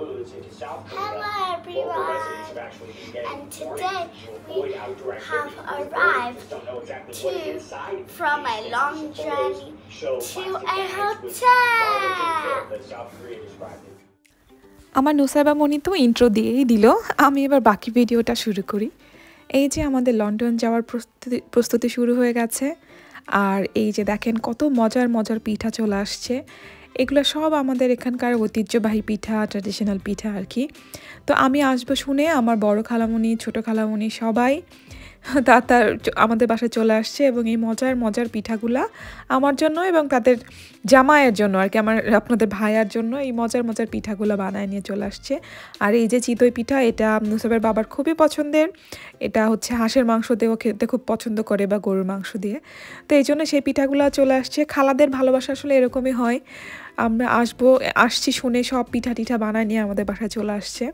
Hello everyone, and today we have arrived from a long journey to a hotel. আমার নুসাইবা মনি তো intro দিয়েই দিল। আমি এবার বাকি ভিডিওটা শুরু করি। এই যে আমাদের লন্ডন যাওয়ার প্রস্তুতি শুরু হয়ে গেছে, আর এই যে দেখেন কত মজার মজার পিঠা চলে আসছে। এগুলো সব আমাদের এখানকার ঐতিহ্যবাহী পিঠা, ট্র্যাডিশনাল পিঠা আর কি। তো আমি আসবো শুনে আমার বড় খালামণি, ছোট খালামণি সবাই তার আমাদের বাসায় চলে আসছে, এবং এই মজার মজার পিঠাগুলা আমার জন্য এবং তাদের জামাইয়ের জন্য আর কি, আপনাদের ভাইয়ার জন্য এই মজার মজার পিঠাগুলো বানায় নিয়ে চলে আসছে। আর এই যে চিতই পিঠা, এটা নুসাইবের বাবার খুবই পছন্দের। এটা হচ্ছে হাঁসের মাংস দিয়েও খেতে খুব পছন্দ করে, বা গরুর মাংস দিয়ে। তো এই জন্য সেই পিঠাগুলো চলে আসছে। খালাদের ভালোবাসা আসলে এরকমই হয়। আমরা আসছি শুনে সব পিঠা টিঠা বানায় নিয়ে আমাদের বাসায় চলে আসছে।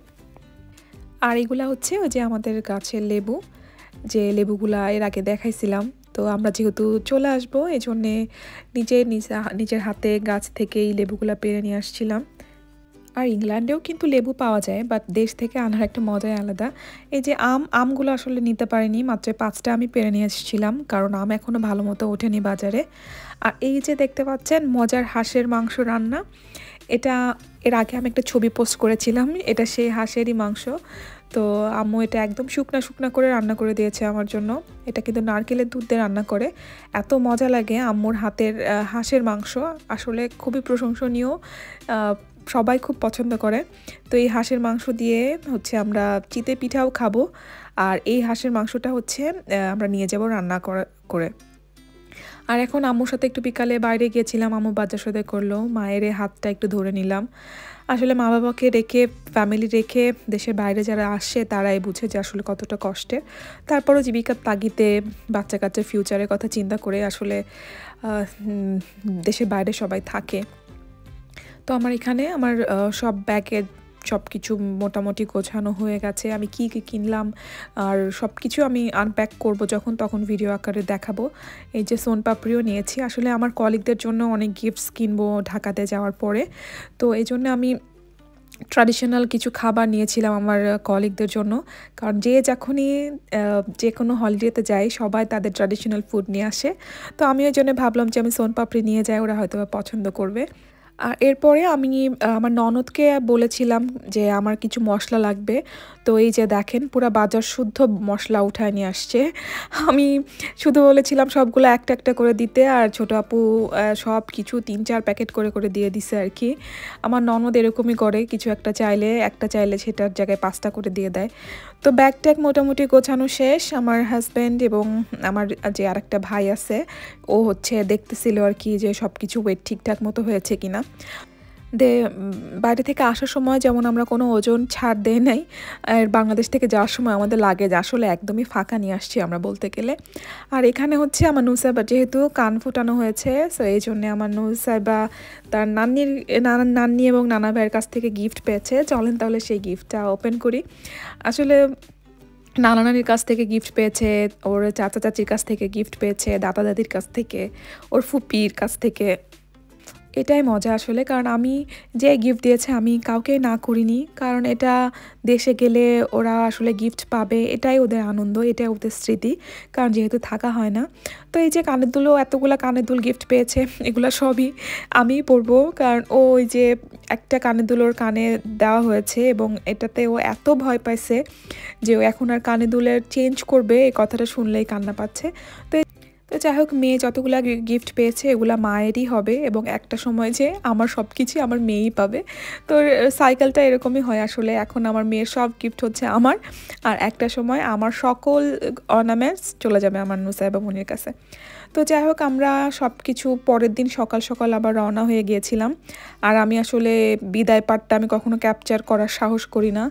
আর এগুলা হচ্ছে ওই যে আমাদের গাছের লেবু, যে লেবুগুলা এর আগে দেখাইছিলাম। তো আমরা যেহেতু চলে আসবো, এই জন্যে নিজের হাতে গাছ থেকে এই লেবুগুলা পেরে নিয়ে আসছিলাম। আর ইংল্যান্ডেও কিন্তু লেবু পাওয়া যায়, বাট দেশ থেকে আনার একটা মজাই আলাদা। এই যে আমগুলো আসলে নিতে পারিনি, মাত্র 5টা আমি পেরে নিয়ে এসেছিলাম, কারণ আম এখনও ভালো মতো ওঠেনি বাজারে। আর এই যে দেখতে পাচ্ছেন মজার হাঁসের মাংস রান্না, এটা এর আগে আমি একটা ছবি পোস্ট করেছিলাম, এটা সেই হাঁসেরই মাংস। তো আম্মু এটা একদম শুকনা করে রান্না করে দিয়েছে আমার জন্য। এটা কিন্তু নারকেলের দুধ দিয়ে রান্না করে, এত মজা লাগে আম্মুর হাতের হাঁসের মাংস, আসলে খুবই প্রশংসনীয়, সবাই খুব পছন্দ করে। তো এই হাঁসের মাংস দিয়ে হচ্ছে আমরা চিতই পিঠাও খাবো, আর এই হাঁসের মাংসটা হচ্ছে আমরা নিয়ে যাব রান্না করে। আর এখন আম্মুর সাথে একটু বিকালে বাইরে গিয়েছিলাম, আম্মু বাজার সদাই করলো, মায়ের হাতটা একটু ধরে নিলাম। আসলে মা বাবাকে রেখে, ফ্যামিলি রেখে দেশের বাইরে যারা আসে তারাই বুঝে যে আসলে কতটা কষ্টের। তারপরও জীবিকার তাগিদে বাচ্চা কাচ্চার ফিউচারের কথা চিন্তা করে আসলে দেশের বাইরে সবাই থাকে। তো আমার এখানে আমার সব ব্যাগের সব কিছু মোটামুটি গোছানো হয়ে গেছে। আমি কি কিনলাম আর সব কিছু আমি আনপ্যাক করব তখন ভিডিও আকারে দেখাবো। এই যে সোনপাপড়িও নিয়েছি, আসলে আমার কলিগদের জন্য অনেক গিফটস কিনবো ঢাকাতে যাওয়ার পরে। তো এই জন্য আমি ট্র্যাডিশনাল কিছু খাবার নিয়েছিলাম আমার কলিগদের জন্য, কারণ যখনই যে কোনো হলিডেতে যাই সবাই তাদের ট্র্যাডিশনাল ফুড নিয়ে আসে। তো আমি ওই জন্য ভাবলাম যে আমি সোনপাপড়ি নিয়ে যাই, ওরা হয়তো পছন্দ করবে। আর এরপরে আমি আমার ননদকে বলেছিলাম যে আমার কিছু মশলা লাগবে। তো এই যে দেখেন পুরো বাজার শুদ্ধ মশলা উঠায় নিয়ে আসছে। আমি শুধু বলেছিলাম সবগুলো একটা একটা করে দিতে, আর ছোটো আপু সব কিছু 3-4 প্যাকেট করে দিয়ে দিছে আর কি। আমার ননদ এরকমই করে, কিছু একটা চাইলে সেটার জায়গায় 5টা করে দিয়ে দেয়। তো ব্যাগ ট্যাগ মোটামুটি গোছানো শেষ। আমার হাজব্যান্ড এবং আমার যে আরেকটা ভাই আছে, ও হচ্ছে দেখতেছিল আর কি যে সব কিছু ওয়েট ঠিকঠাক মতো হয়েছে কিনা। বাইরে থেকে আসার সময় যেমন আমরা কোনো ওজন ছাড় দেই নাই, আর বাংলাদেশ থেকে যাওয়ার সময় আমাদের লাগেজ আসলে একদমই ফাঁকা নিয়ে আসছি আমরা বলতে গেলে। আর এখানে হচ্ছে আমার নুসাইবা যেহেতু কান ফুটানো হয়েছে, সো এই জন্যে আমার নুসাইবা তার নান্নি এবং নানা ভাইয়ের কাছ থেকে গিফট পেয়েছে। চলেন তাহলে সেই গিফটটা ওপেন করি। আসলে নানা নানির কাছ থেকে গিফট পেয়েছে, ওর চাচা চাচির কাছ থেকে গিফট পেয়েছে, দাদা দাদির কাছ থেকে, ওর ফুপির কাছ থেকে। এটাই মজা আসলে, কারণ আমি যে গিফট দিয়েছে আমি কাউকে না করিনি, কারণ এটা দেশে গেলে ওরা আসলে গিফট পাবে, এটাই ওদের আনন্দ, এটাই ওদের স্মৃতি, কারণ যেহেতু থাকা হয় না। তো এই যে কানের দুলও এতগুলো কানের দুল গিফট পেয়েছে, এগুলো সবই আমিই পরবো, কারণ ওই যে একটা কানের দুলোর কানে দেওয়া হয়েছে, এবং এটাতে ও এত ভয় পাইছে যে ও এখন আর কানের দুলের চেঞ্জ করবে, এই কথাটা শুনলেই কান্না পাচ্ছে। তো যাই হোক, মেয়ে যতগুলা গিফট পেয়েছে এগুলা মায়েরই হবে, এবং একটা সময় যে আমার সব কিছু আমার মেয়েই পাবে। তো সাইকেলটা এরকমই হয় আসলে, এখন আমার মেয়ের সব গিফট হচ্ছে আমার, আর একটা সময় আমার সকল অর্নামেন্টস চলে যাবে আমার নুসাইবা মনির কাছে। তো যাই হোক, আমরা সব কিছু পরের দিন সকাল সকাল আবার রওনা হয়ে গিয়েছিলাম। আর আমি আসলে বিদায় পার্টটা আমি কখনো ক্যাপচার করার সাহস করি না,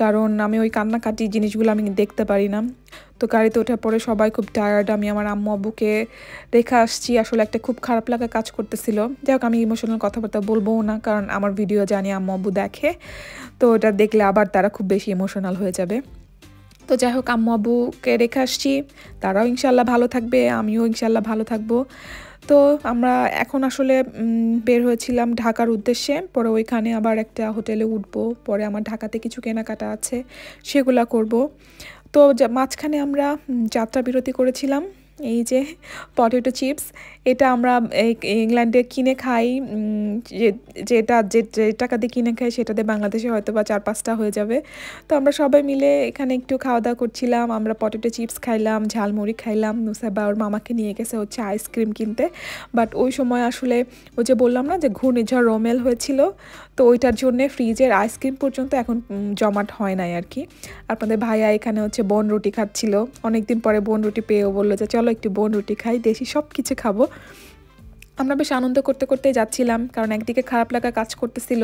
কারণ আমি ওই কান্নাকাটি জিনিসগুলো আমি দেখতে পারি না। তো গাড়িতে ওঠার পরে সবাই খুব টায়ার্ড, আমি আমার আম্মু আব্বুকে রেখে আসছি, আসলে একটা খুব খারাপ লাগা কাজ করতেছিল। যাই হোক, আমি ইমোশনাল কথাবার্তা বলবোও না, কারণ আমার ভিডিও জানি আম্মু আব্বু দেখে, তো ওটা দেখলে আবার তারা খুব বেশি ইমোশনাল হয়ে যাবে। তো যাই হোক, আম্মু আব্বুকে রেখে আসছি, তারাও ইনশাল্লাহ ভালো থাকবে, আমিও ইনশাল্লাহ ভালো থাকবো। তো আমরা এখন আসলে বের হয়েছিলাম ঢাকার উদ্দেশ্যে, পরে ওইখানে আবার একটা হোটেলে উঠবো, পরে আমার ঢাকাতে কিছু কেনাকাটা আছে সেগুলা করব। তো মাঝখানে আমরা যাত্রা বিরতি করেছিলাম। এই যে পটেটো চিপস, এটা আমরা ইংল্যান্ডে কিনে খাই, যে টাকা দিয়ে কিনে খাই সেটাতে বাংলাদেশে হয়তো বা 4-5টা হয়ে যাবে। তো আমরা সবাই মিলে এখানে একটু খাওয়া দাওয়া করছিলাম, আমরা পটেটো চিপস খাইলাম, ঝালমুড়ি খাইলাম। নুসাইবা ওর মামাকে নিয়ে গেছে হচ্ছে আইসক্রিম কিনতে, বাট ওই সময় আসলে ওই যে বললাম না যে ঘূর্ণিঝড় রোমেল হয়েছিল, তো ওইটার জন্যে ফ্রিজের আইসক্রিম পর্যন্ত এখন জমাট হয় নাই আর কি। আপনাদের ভাইয়া এখানে হচ্ছে বন রুটি খাচ্ছিল, অনেকদিন পরে বন রুটি পেয়েও বললো যে চলো একটু বন রুটি খাই, দেশি সব কিছু খাবো। আমরা বেশ আনন্দ করতে করতে যাচ্ছিলাম, কারণ একদিকে খারাপ লাগা কাজ করতেছিল,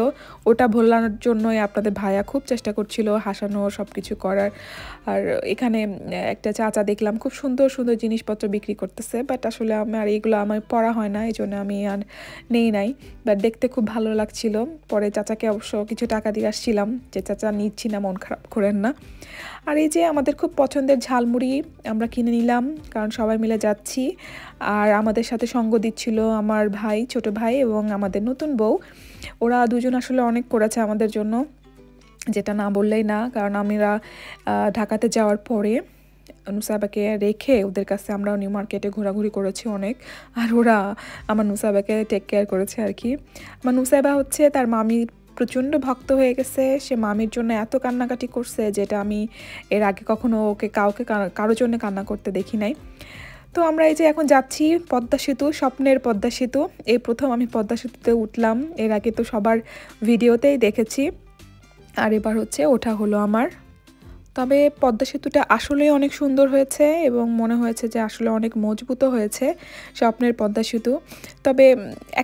ওটা ভোলানোর জন্যই আপনাদের ভাইয়া খুব চেষ্টা করছিল হাসানো সব কিছু করার। আর এখানে একটা চাচা দেখলাম খুব সুন্দর সুন্দর জিনিসপত্র বিক্রি করতেছে, বাট আসলে আমার এইগুলো আমার পড়া হয় না, এই জন্য আমি আর নেই নাই, বাট দেখতে খুব ভালো লাগছিল। পরে চাচাকে অবশ্য কিছু টাকা দিয়ে আসছিলাম যে চাচা নিচ্ছি না, মন খারাপ করেন না। আর এই যে আমাদের খুব পছন্দের ঝালমুড়ি আমরা কিনে নিলাম, কারণ সবাই মিলে যাচ্ছি। আর আমাদের সাথে সঙ্গ দিচ্ছিল আমার ভাই, ছোট ভাই এবং আমাদের নতুন বউ। ওরা দুজন আসলে অনেক করেছে আমাদের জন্য, যেটা না বললেই না, কারণ আমরা ঢাকাতে যাওয়ার পরে নুসাইবাকে রেখে ওদের কাছে আমরা নিউ মার্কেটে ঘোরাঘুরি করেছি অনেক, আর ওরা আমার নুসাইবাকে টেক কেয়ার করেছে আর কি। আমার নুসাইবা হচ্ছে তার মামির প্রচণ্ড ভক্ত হয়ে গেছে, সে মামির জন্য এত কান্নাকাটি করছে যেটা আমি এর আগে কখনো ওকে কারোর জন্য কান্না করতে দেখি নাই। তো আমরা এই যে এখন যাচ্ছি পদ্মা সেতু, স্বপ্নের পদ্মা সেতু, এই প্রথম আমি পদ্মা সেতুতে উঠলাম, এর আগে তো সবার ভিডিওতেই দেখেছি, আর এবার হচ্ছে ওঠা হলো আমার। তবে পদ্মা সেতুটা আসলেই অনেক সুন্দর হয়েছে এবং মনে হয়েছে যে আসলে অনেক মজবুতও হয়েছে স্বপ্নের পদ্মা সেতু। তবে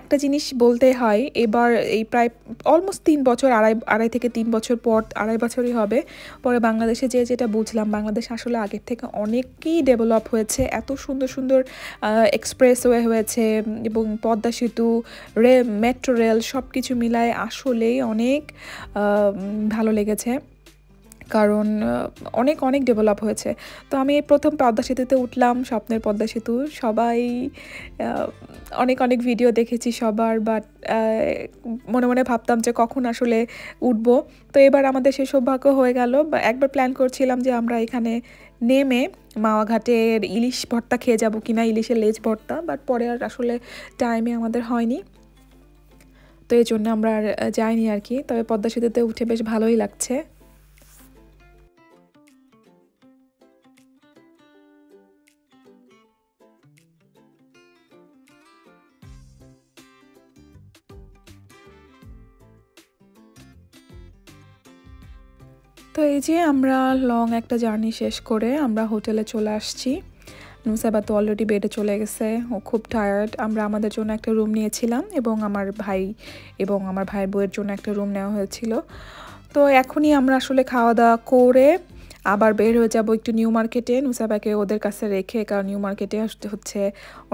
একটা জিনিস বলতে হয়, এবার এই প্রায় অলমোস্ট 3 বছর, আড়াই থেকে 3 বছর পর, 2.5 বছরই হবে পরে বাংলাদেশে যেটা বুঝলাম, বাংলাদেশ আসলে আগের থেকে অনেকই ডেভেলপ হয়েছে, এত সুন্দর সুন্দর এক্সপ্রেসওয়ে হয়েছে এবং পদ্মা সেতু, মেট্রো রেল সব কিছু মিলায় আসলেই অনেক ভালো লেগেছে, কারণ অনেক অনেক ডেভেলপ হয়েছে। তো আমি প্রথম পদ্মা সেতুতে উঠলাম, স্বপ্নের পদ্মা সেতু, সবাই অনেক অনেক ভিডিও দেখেছি সবার, বাট মনে মনে ভাবতাম যে কখন আসলে উঠব। তো এবার আমাদের সেই সৌভাগ্য হয়ে গেল। একবার প্ল্যান করছিলাম যে আমরা এখানে নেমে মাওয়াঘাটের ইলিশ ভর্তা খেয়ে যাব কিনা, ইলিশের লেজ ভর্তা, বাট পরে আর আসলে টাইমে আমাদের হয়নি, তো এই জন্য আমরা আর যাইনি আর কি। তবে পদ্মা সেতুতে উঠে বেশ ভালোই লাগছে। তো এই যে আমরা লং একটা জার্নি শেষ করে আমরা হোটেলে চলে আসছি। নুসাইবা তো অলরেডি বেডে চলে গেছে, ও খুব টায়ার্ড। আমরা আমাদের জন্য একটা রুম নিয়েছিলাম এবং আমার ভাই এবং আমার ভাইয়ের বউয়ের জন্য একটা রুম নেওয়া হয়েছিল। তো এখনই আমরা আসলে খাওয়া দাওয়া করে আবার বের হয়ে যাব একটু নিউ মার্কেটে, নুসাইবাকে ওদের কাছে রেখে, কারণ নিউ মার্কেটে হচ্ছে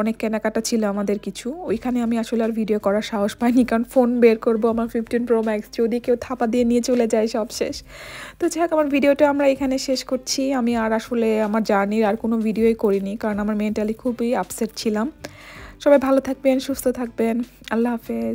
অনেক কেনাকাটা ছিল আমাদের কিছু, ওইখানে আমি আসলে আর ভিডিও করার সাহস পাইনি, কারণ ফোন বের করব আমার 15 Pro Max, যদি কেউ থাপা দিয়ে নিয়ে চলে যায় সব শেষ। তো যাই হোক, আমার ভিডিওটা আমরা এখানে শেষ করছি। আমি আর আসলে আমার জার্নির আর কোনো ভিডিওই করিনি, কারণ আমার মেন্টালি খুবই আপসেট ছিলাম। সবাই ভালো থাকবেন, সুস্থ থাকবেন, আল্লাহ হাফেজ।